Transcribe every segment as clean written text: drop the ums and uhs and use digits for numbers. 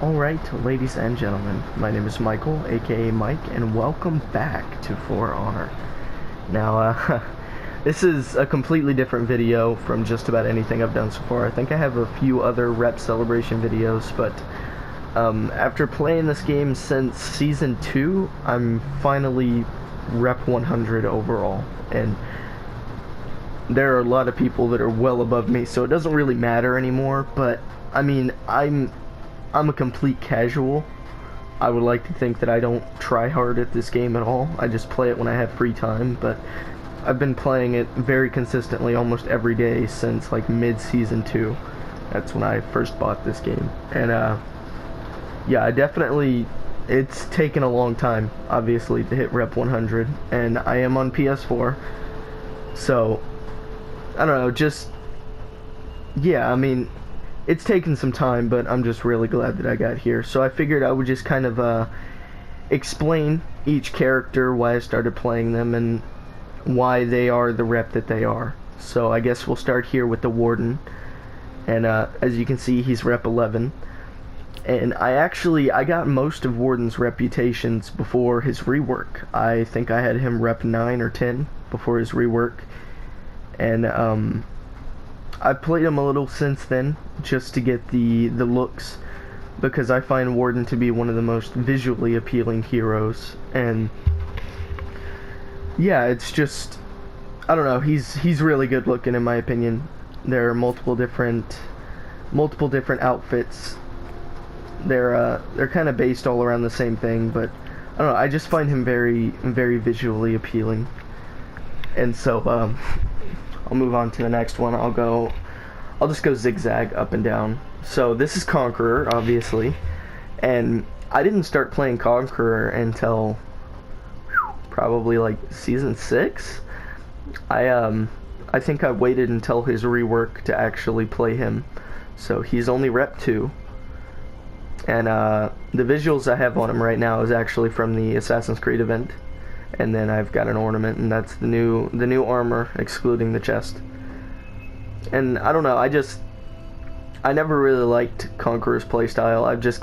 Alright, ladies and gentlemen, my name is Michael, aka Mike, and welcome back to For Honor. Now, this is a completely different video from just about anything I've done so far. I think I have a few other rep celebration videos, but after playing this game since Season 2, I'm finally rep 100 overall, and there are a lot of people that are well above me, so it doesn't really matter anymore, but, I mean, I'm a complete casual. I would like to think that I don't try hard at this game at all. I just play it when I have free time, but I've been playing it very consistently almost every day since like mid-season 2. That's when I first bought this game. And yeah, it's taken a long time, obviously, to hit rep 100, and I am on PS4. So, I don't know, yeah, I mean, it's taken some time, but I'm just really glad that I got here. So I figured I would just kind of explain each character, why I started playing them, and why they are the rep that they are. So I guess we'll start here with the Warden. And as you can see, he's rep 11. And I got most of Warden's reputations before his rework. I think I had him rep 9 or 10 before his rework. And I've played him a little since then, just to get the looks, because I find Warden to be one of the most visually appealing heroes, and yeah, it's just, I don't know, he's really good looking in my opinion. There are multiple different outfits. They're kind of based all around the same thing, but I don't know, I just find him very, very visually appealing. And so, I'll move on to the next one. I'll just go zigzag up and down. So this is Conqueror, obviously, and I didn't start playing Conqueror until probably like season 6. I think I waited until his rework to actually play him. So he's only rep 2. And the visuals I have on him right now is actually from the Assassin's Creed event. And then I've got an ornament, and that's the new armor, excluding the chest. And I don't know, I never really liked Conqueror's playstyle. I've just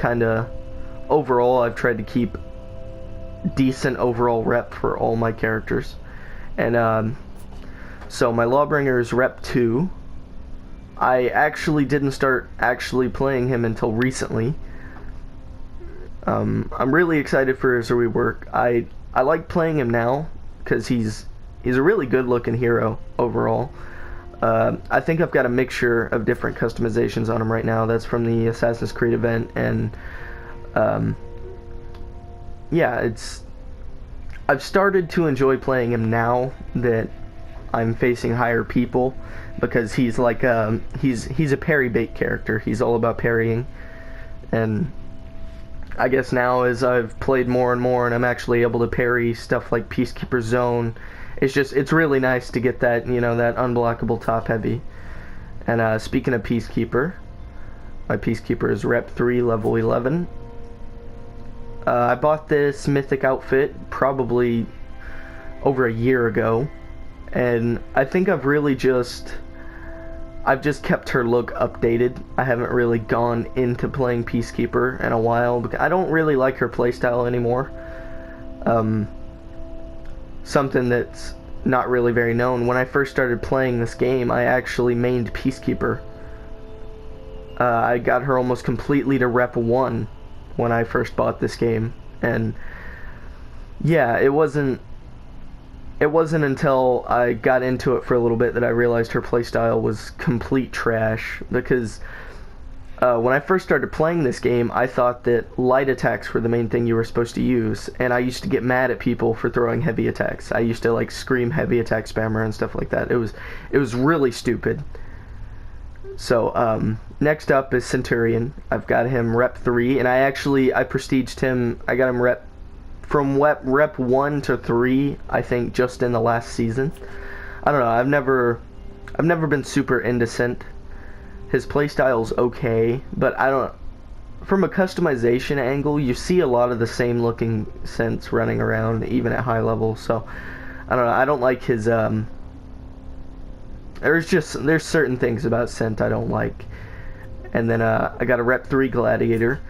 overall, I've tried to keep decent overall rep for all my characters. And so my Lawbringer is rep 2. I actually didn't start playing him until recently. I'm really excited for his rework. I like playing him now because he's a really good looking hero overall. I think I've got a mixture of different customizations on him right now. That's from the Assassin's Creed event, and yeah, I've started to enjoy playing him now that I'm facing higher people, because he's like he's a parry bait character. He's all about parrying, and I guess now as I've played more and more and I'm actually able to parry stuff like Peacekeeper Zone, it's really nice to get that, that unblockable top heavy. And speaking of Peacekeeper, my Peacekeeper is rep 3, level 11. I bought this mythic outfit probably over a year ago, and I think I've just kept her look updated. I haven't really gone into playing Peacekeeper in a while, because I don't really like her playstyle anymore. Something that's not really very known. When I first started playing this game, I actually mained Peacekeeper. I got her almost completely to rep 1 when I first bought this game, and yeah, it wasn't until I got into it for a little bit that I realized her playstyle was complete trash, because when I first started playing this game, I thought that light attacks were the main thing you were supposed to use, and I used to get mad at people for throwing heavy attacks. I used to like scream heavy attack spammer and stuff like that. It was really stupid. So next up is Centurion. I've got him rep 3, and I prestiged him. I got him from rep 1 to 3, I think, just in the last season. I don't know, I've never been super into Cent. His playstyle's okay, but from a customization angle, you see a lot of the same looking Cents running around, even at high level, so I don't know, I don't like his, there's certain things about Cent I don't like. And then I got a rep 3 Gladiator.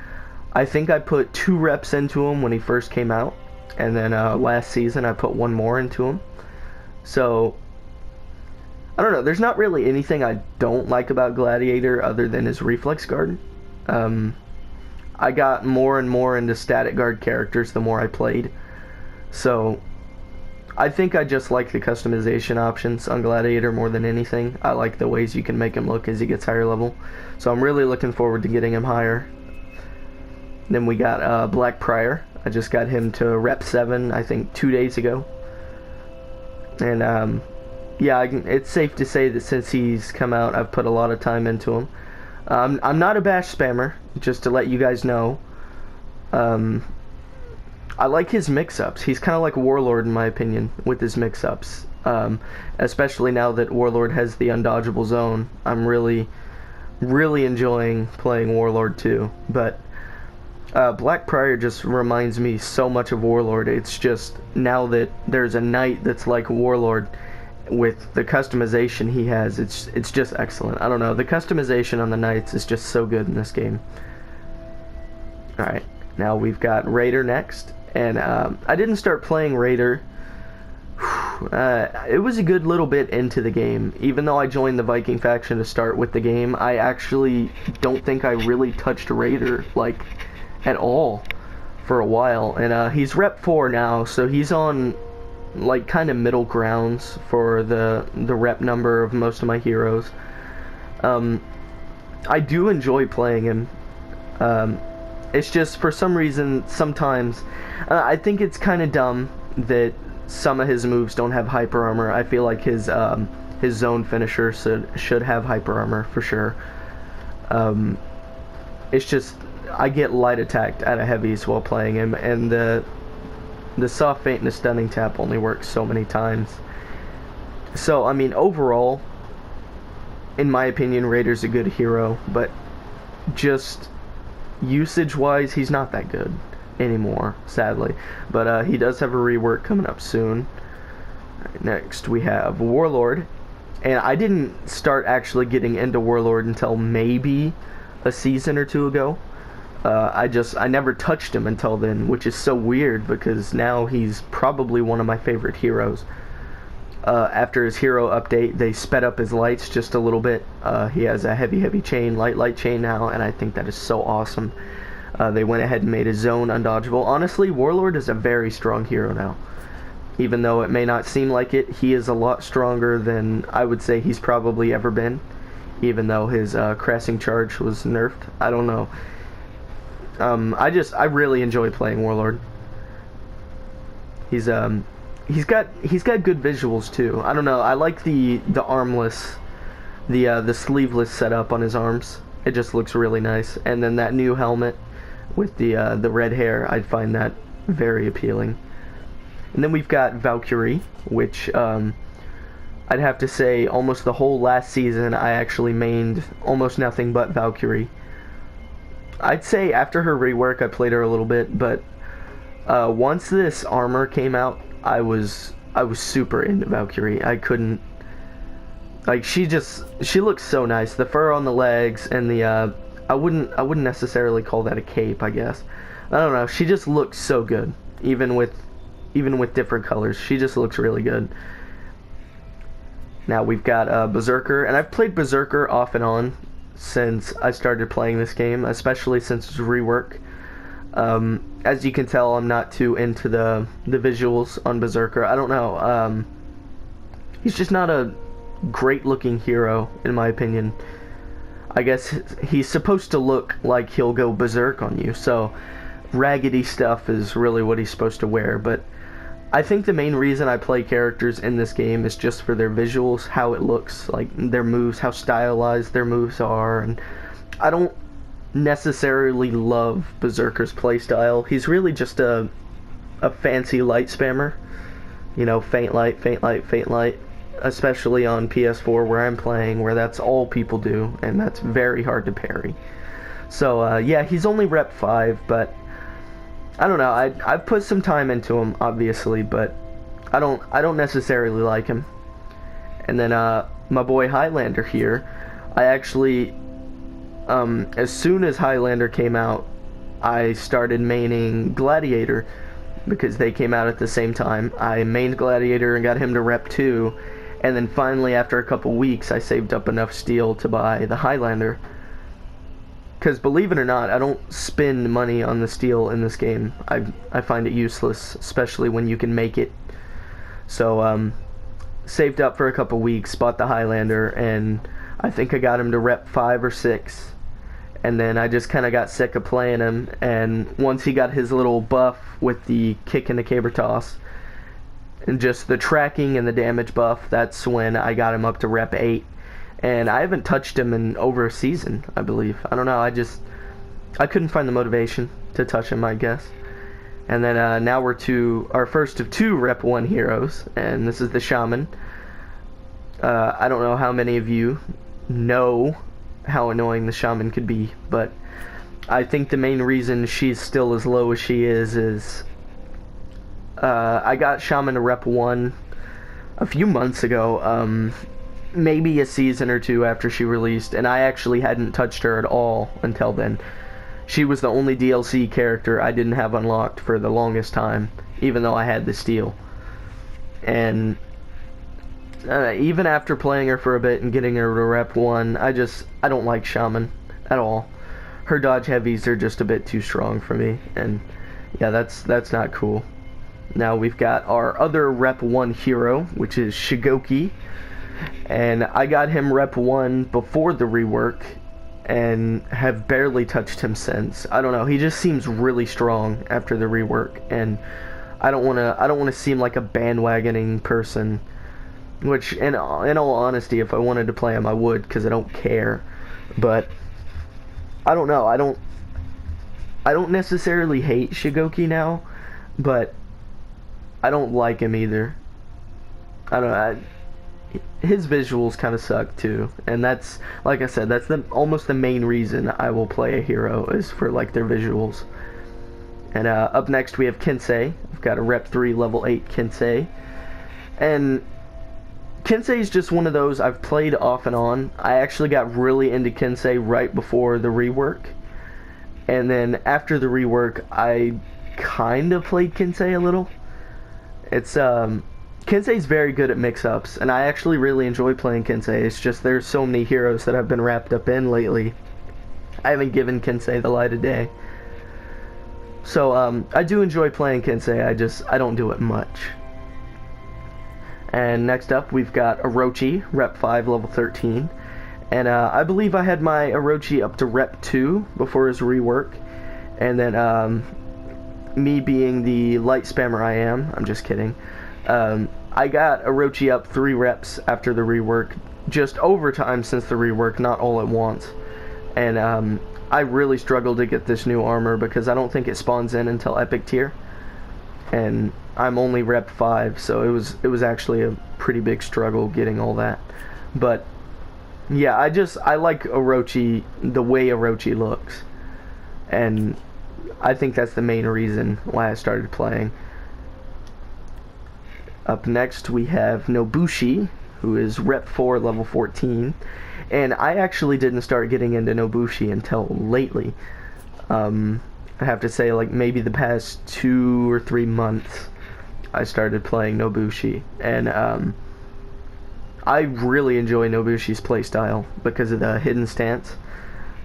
I think I put 2 reps into him when he first came out, and then last season I put 1 more into him. So I don't know. There's not really anything I don't like about Gladiator other than his reflex guard. I got more and more into static guard characters the more I played. So I think I just like the customization options on Gladiator more than anything. I like the ways you can make him look as he gets higher level. So I'm really looking forward to getting him higher. Then we got Black Prior. I just got him to rep 7, I think 2 days ago. And yeah, it's safe to say that since he's come out, I've put a lot of time into him. I'm not a bash spammer, just to let you guys know. I like his mix-ups. He's kind of like Warlord in my opinion with his mix-ups. Especially now that Warlord has the undodgeable zone. I'm really enjoying playing Warlord too. But Black Prior just reminds me so much of Warlord. It's just now that there's a knight that's like Warlord with the customization he has, it's just excellent. I don't know, the customization on the knights is just so good in this game. Alright, now we've got Raider next, and I didn't start playing Raider. It was a good little bit into the game. Even though I joined the Viking faction to start with the game, I actually don't think I really touched Raider, like, at all for a while. And he's rep 4 now, so he's on like kind of middle grounds for the rep number of most of my heroes. I do enjoy playing him. It's just for some reason sometimes I think it's kind of dumb that some of his moves don't have hyper armor. I feel like his zone finisher should have hyper armor for sure. It's just I get light attacked out of heavies while playing him, and the soft feint and the stunning tap only works so many times. So I mean, overall, in my opinion, Raider's a good hero, but just usage wise he's not that good anymore, sadly. But he does have a rework coming up soon. Right, next we have Warlord, and I didn't start actually getting into Warlord until maybe a season or 2 ago. I never touched him until then, which is so weird because now he's probably one of my favorite heroes. After his hero update, they sped up his lights just a little bit. He has a heavy chain, light chain now, and I think that is so awesome. They went ahead and made his zone undodgeable. Honestly, Warlord is a very strong hero now. Even though it may not seem like it, he is a lot stronger than I would say he's probably ever been. Even though his crashing charge was nerfed. I don't know. I really enjoy playing Warlord. He's got good visuals too. I don't know. I like the armless, the sleeveless setup on his arms. It just looks really nice. And then that new helmet with the red hair, I find that very appealing. And then we've got Valkyrie, which I'd have to say almost the whole last season I actually mained almost nothing but Valkyrie. I'd say after her rework I played her a little bit, but once this armor came out, I was super into Valkyrie. I couldn't, like, she looks so nice. The fur on the legs and the I wouldn't necessarily call that a cape, I guess. I don't know. She just looks so good, even with different colors. She just looks really good. Now we've got Berserker, and I've played Berserker off and on since I started playing this game, especially since its rework. As you can tell, I'm not too into the visuals on Berserker. I don't know. He's just not a great looking hero, in my opinion. I guess he's supposed to look like he'll go berserk on you, so raggedy stuff is really what he's supposed to wear. But I think the main reason I play characters in this game is just for their visuals, how it looks, like their moves, how stylized their moves are, and I don't necessarily love Berserker's playstyle. He's really just a fancy light spammer. You know, feint light, especially on PS4 where I'm playing, where that's all people do, and that's very hard to parry. So yeah, he's only rep 5, but I don't know. I've put some time into him, obviously, but I don't necessarily like him. And then my boy Highlander here, I actually as soon as Highlander came out, I started maining Gladiator because they came out at the same time. I mained Gladiator and got him to rep 2, and then finally after a couple weeks I saved up enough steel to buy the Highlander. Because believe it or not, I don't spend money on the steel in this game. I find it useless, especially when you can make it. So, saved up for a couple weeks, bought the Highlander, and I think I got him to rep 5 or 6. And then I just kind of got sick of playing him, and once he got his little buff with the kick and the caber toss, and just the tracking and the damage buff, that's when I got him up to rep 8. And I haven't touched him in over a season, I believe. I don't know, I couldn't find the motivation to touch him, I guess. And then now we're to our first of 2 rep 1 heroes, and this is the Shaman. I don't know how many of you know how annoying the Shaman could be, but I think the main reason she's still as low as she is I got Shaman to rep 1 a few months ago, maybe a season or 2 after she released, and I actually hadn't touched her at all until then. She was the only DLC character I didn't have unlocked for the longest time, even though I had the steel. And even after playing her for a bit and getting her to rep 1, I don't like Shaman at all. Her dodge heavies are just a bit too strong for me, and yeah, that's not cool. Now we've got our other rep 1 hero, which is Shugoki. And I got him rep 1 before the rework and have barely touched him since. I don't know, he just seems really strong after the rework, and I don't want to seem like a bandwagoning person, which in all honesty, if I wanted to play him I would, because I don't care. But I don't know, I don't necessarily hate Shugoki now, but I don't like him either. I don't know, his visuals kind of suck too, and that's, like I said, that's almost the main reason I will play a hero, is for like their visuals. And up next we have Kensei. I've got a rep 3 level 8 Kensei, and Kensei is just one of those I've played off and on. I actually got really into Kensei right before the rework, and then after the rework I kind of played Kensei a little. It's Kensei's very good at mix-ups, and I actually really enjoy playing Kensei. It's just there's so many heroes that I've been wrapped up in lately. I haven't given Kensei the light of day. So, I do enjoy playing Kensei, I don't do it much. And next up, we've got Orochi, rep 5, level 13. And, I believe I had my Orochi up to rep 2 before his rework. And then, me being the light spammer I am, I'm just kidding. I got Orochi up 3 reps after the rework, just over time since the rework, not all at once. And I really struggled to get this new armor because I don't think it spawns in until epic tier, and I'm only rep 5, so it was actually a pretty big struggle getting all that. But yeah, I like Orochi, the way Orochi looks, and I think that's the main reason why I started playing. Up next we have Nobushi, who is rep 4 level 14, and I actually didn't start getting into Nobushi until lately. I have to say, like, maybe the past 2 or 3 months I started playing Nobushi, and I really enjoy Nobushi's playstyle because of the hidden stance.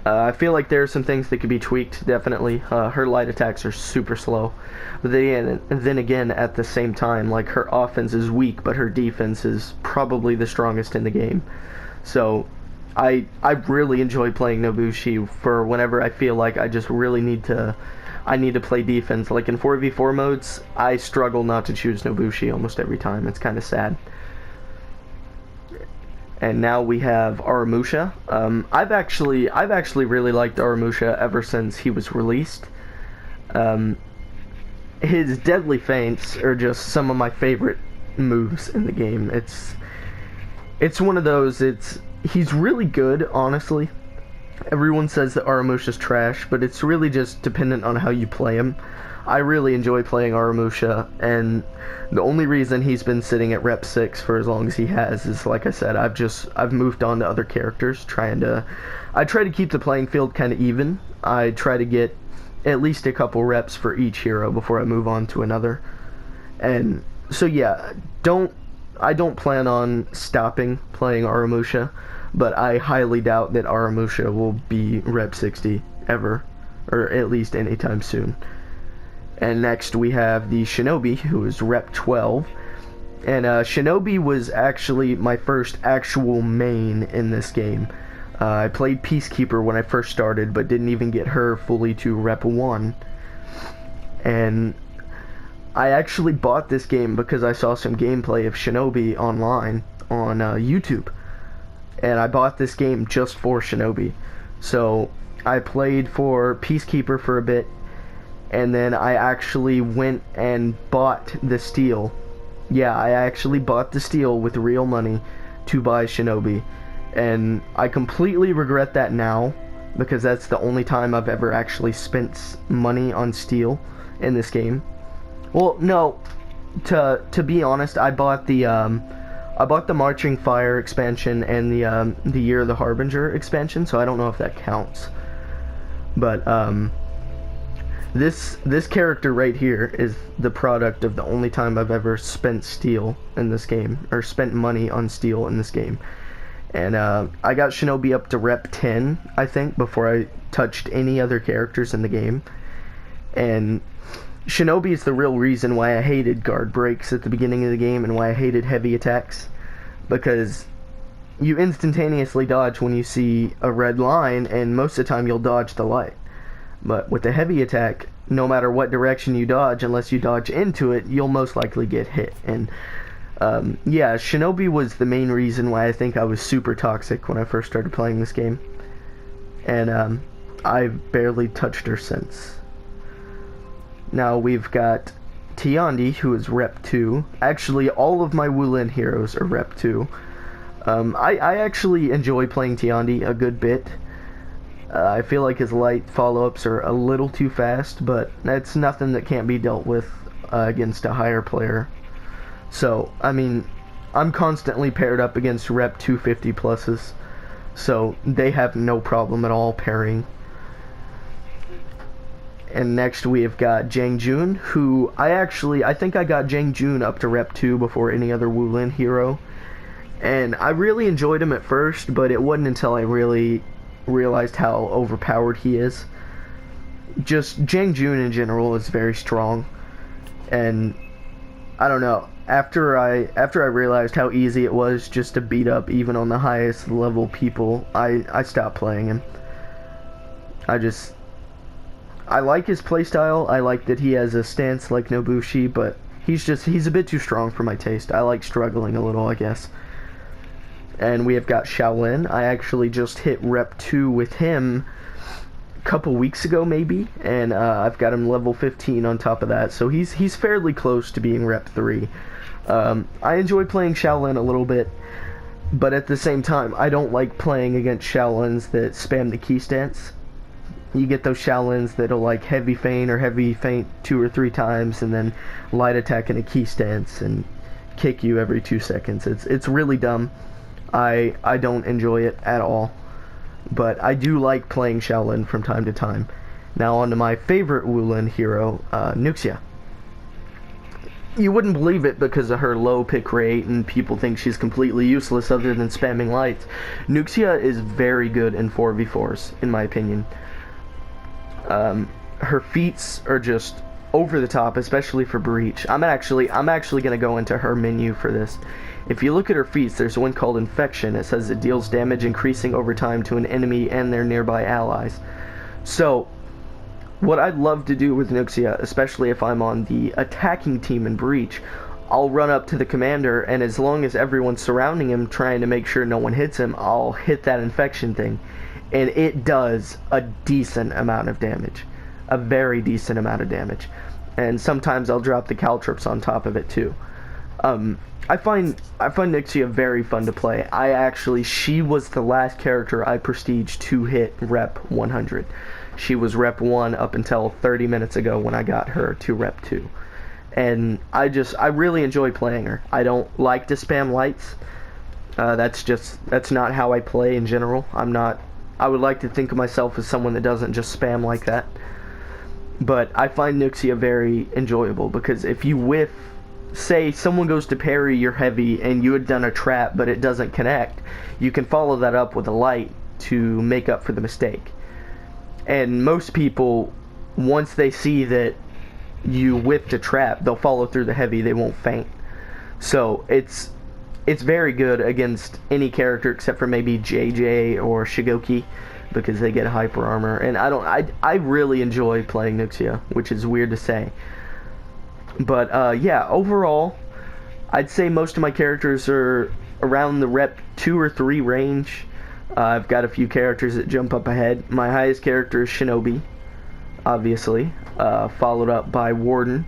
I feel like there are some things that could be tweaked, definitely. Her light attacks are super slow. But then again, at the same time, like, her offense is weak, but her defense is probably the strongest in the game. So, I really enjoy playing Nobushi for whenever I feel like I just really need to play defense. Like, in 4v4 modes, I struggle not to choose Nobushi almost every time. It's kind of sad. And now we have Oromusha. I've actually really liked Oromusha ever since he was released. His deadly feints are just some of my favorite moves in the game. It's one of those, he's really good, honestly. Everyone says that Oromusha's trash, but it's really just dependent on how you play him. I really enjoy playing Oromusha, and the only reason he's been sitting at rep 6 for as long as he has is, like I said, I've moved on to other characters, I try to keep the playing field kind of even. I try to get at least a couple reps for each hero before I move on to another. And so yeah, I don't plan on stopping playing Aramusha, but I highly doubt that Aramusha will be rep 60 ever, or at least anytime soon. And next we have the Shinobi, who is rep 12. And Shinobi was actually my first actual main in this game. I played Peacekeeper when I first started, but didn't even get her fully to rep 1. And I actually bought this game because I saw some gameplay of Shinobi online on YouTube. And I bought this game just for Shinobi. So I played for Peacekeeper for a bit, and then I actually went and bought the steel. Yeah, I actually bought the steel with real money to buy Shinobi. And I completely regret that now, because that's the only time I've ever actually spent money on steel in this game. Well, no, to be honest, I bought the Marching Fire expansion and the Year of the Harbinger expansion, so I don't know if that counts. But this character right here is the product of the only time I've ever spent steel in this game, or spent money on steel in this game. And I got Shinobi up to rep 10, I think, before I touched any other characters in the game. And Shinobi is the real reason why I hated guard breaks at the beginning of the game and why I hated heavy attacks. Because you instantaneously dodge when you see a red line, and most of the time you'll dodge the light. But with the heavy attack, no matter what direction you dodge, unless you dodge into it, you'll most likely get hit. And yeah, Shinobi was the main reason why I think I was super toxic when I first started playing this game. And I've barely touched her since. Now we've got Tiandi, who is rep 2. Actually, all of my Wulin heroes are rep 2. I actually enjoy playing Tiandi a good bit. I feel like his light follow-ups are a little too fast, but that's nothing that can't be dealt with against a higher player. So, I mean, I'm constantly paired up against rep 250 pluses, so they have no problem at all parrying. And next we have got Jang Jun, who I think I got Jang Jun up to rep 2 before any other Wulin hero. And I really enjoyed him at first, but it wasn't until I really realized how overpowered he is. Just Jang Jun in general is very strong, and I don't know, after I realized how easy it was just to beat up even on the highest level people, I stopped playing him. I like his playstyle. I like that he has a stance like Nobushi, but he's a bit too strong for my taste. I like struggling a little, I guess. And we have got Shaolin. I actually just hit rep 2 with him a couple weeks ago, maybe, and I've got him level 15 on top of that, so he's fairly close to being rep 3. I enjoy playing Shaolin a little bit, but at the same time, I don't like playing against Shaolins that spam the key stance. You get those Shaolins that'll like heavy feint or heavy feint 2 or 3 times, and then light attack in a key stance and kick you every 2 seconds. It's really dumb. I don't enjoy it at all, but I do like playing Shaolin from time to time. Now on to my favorite Wulin hero, Nuxia. You wouldn't believe it because of her low pick rate, and people think she's completely useless other than spamming lights. Nuxia is very good in 4v4s, in my opinion. Her feats are just over the top, especially for Breach. I'm actually gonna go into her menu for this. If you look at her feats, there's one called Infection. It says it deals damage increasing over time to an enemy and their nearby allies. So, what I'd love to do with Nuxia, especially if I'm on the attacking team in Breach, I'll run up to the commander, and as long as everyone's surrounding him, trying to make sure no one hits him, I'll hit that Infection thing. And it does a decent amount of damage. A very decent amount of damage. And sometimes I'll drop the Caltrops on top of it too. I find Nuxia very fun to play. She was the last character I prestiged to hit rep 100. She was rep 1 up until 30 minutes ago when I got her to rep 2. And I really enjoy playing her. I don't like to spam lights. That's not how I play in general. I would like to think of myself as someone that doesn't just spam like that. But I find Nuxia very enjoyable because if you whiff, say someone goes to parry your heavy and you had done a trap but it doesn't connect, you can follow that up with a light to make up for the mistake. And most people, once they see that you whiffed a trap, they'll follow through the heavy, they won't faint. So it's very good against any character except for maybe JJ or Shigoki, because they get hyper armor. And I really enjoy playing Nuxia, which is weird to say. But yeah, overall, I'd say most of my characters are around the rep 2 or 3 range. I've got a few characters that jump up ahead. My highest character is Shinobi, obviously, followed up by Warden.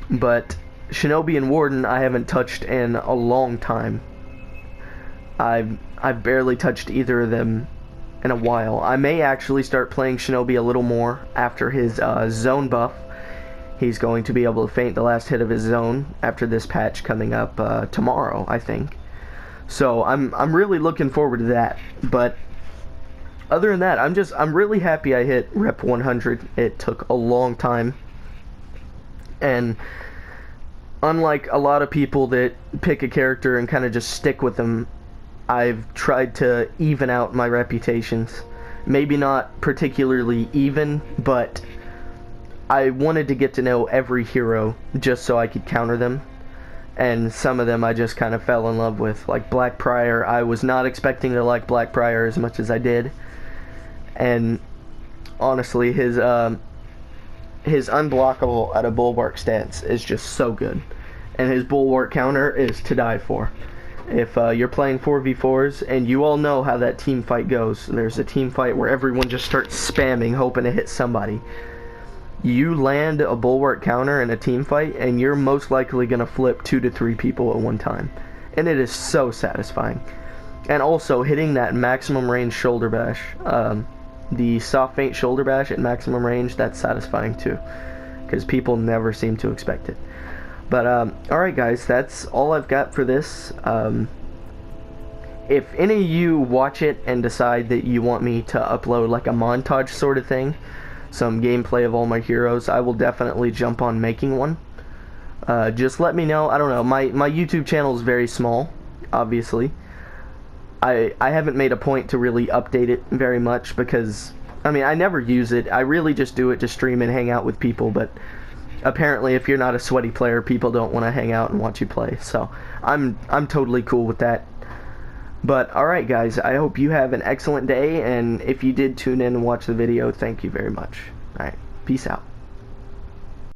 But Shinobi and Warden I haven't touched in a long time. I've barely touched either of them in a while. I may actually start playing Shinobi a little more after his zone buff. He's going to be able to feint the last hit of his zone after this patch coming up tomorrow, I think. So I'm really looking forward to that. But other than that, I'm really happy I hit rep 100. It took a long time. And unlike a lot of people that pick a character and kind of just stick with them, I've tried to even out my reputations. Maybe not particularly even, but I wanted to get to know every hero just so I could counter them. And some of them I just kind of fell in love with, like Blackprior. I was not expecting to like Blackprior as much as I did. And honestly, his unblockable at a bulwark stance is just so good. And his bulwark counter is to die for. If you're playing 4v4s, and you all know how that team fight goes, there's a team fight where everyone just starts spamming, hoping to hit somebody. You land a bulwark counter in a team fight, and you're most likely going to flip 2 to 3 people at one time. And it is so satisfying. And also, hitting that maximum range shoulder bash, the soft feint shoulder bash at maximum range, that's satisfying too. Because people never seem to expect it. But, alright guys, that's all I've got for this. If any of you watch it and decide that you want me to upload like a montage sort of thing, some gameplay of all my heroes, I will definitely jump on making one. Just let me know. I don't know, my YouTube channel is very small, obviously. I haven't made a point to really update it very much because, I mean, I never use it. I really just do it to stream and hang out with people, but apparently if you're not a sweaty player, people don't want to hang out and watch you play. So I'm totally cool with that. But alright guys, I hope you have an excellent day, and if you did tune in and watch the video, thank you very much. Alright, peace out.